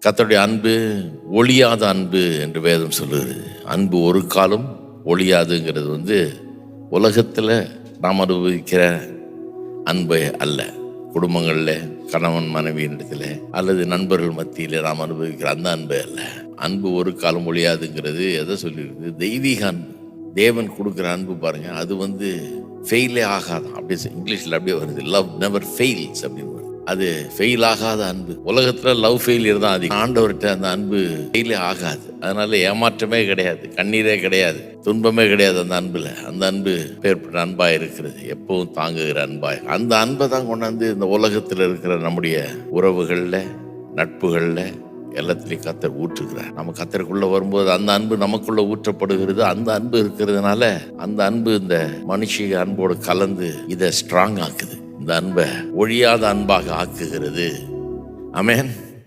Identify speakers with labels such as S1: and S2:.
S1: கர்த்தருடைய அன்பு ஒழியாத அன்பு என்று வேதம் சொல்லுது. அன்பு ஒரு காலம் ஒழியாதுங்கிறது உலகத்தில் நாம் அனுபவிக்கிற அன்பு அல்ல. குடும்பங்களில் கணவன் மனைவியிடத்தில் அல்லது நண்பர்கள் மத்தியில் நாம் அனுபவிக்கிற அந்த அன்பு அல்ல. அன்பு ஒரு காலம் ஒழியாதுங்கிறது எதை சொல்லியிருக்கு? தெய்வீக அன்பு, தேவன் கொடுக்குற அன்பு பாருங்க, அது ஃபெயிலே ஆகாதான். அப்படியே இங்கிலீஷில் அப்படியே வருது, லவ் நெவர் ஃபெயில்ஸ் அப்படின்னு. அது ஃபெயில் ஆகாத அன்பு. உலகத்துல லவ் ஃபெயிலியர் தான் அதிகம். ஆண்டவர்கிட்ட அந்த அன்பு ஃபெயிலே ஆகாது. அதனால ஏமாற்றமே கிடையாது, கண்ணீரே கிடையாது, துன்பமே கிடையாது. அந்த அன்புல அந்த அன்பு பேர்பட்ட அன்பாய் இருக்கிறது, எப்பவும் தாங்குகிற அன்பாய். அந்த அன்பை தான் கொண்டாந்து இந்த உலகத்துல இருக்கிற நம்முடைய உறவுகள்ல, நட்புகள்ல எல்லாத்துலேயும் கர்த்தர் ஊற்றுகிறார். நம்ம கர்த்தருக்குள்ள வரும்போது அந்த அன்பு நமக்குள்ள ஊற்றப்படுகிறது. அந்த அன்பு இருக்கிறதுனால அந்த அன்பு இந்த மனுஷிக அன்போடு கலந்து இதை ஸ்ட்ராங் ஆக்குது. இந்த அன்பை ஒழியாத அன்பாக ஆக்குகிறது. ஆமென்.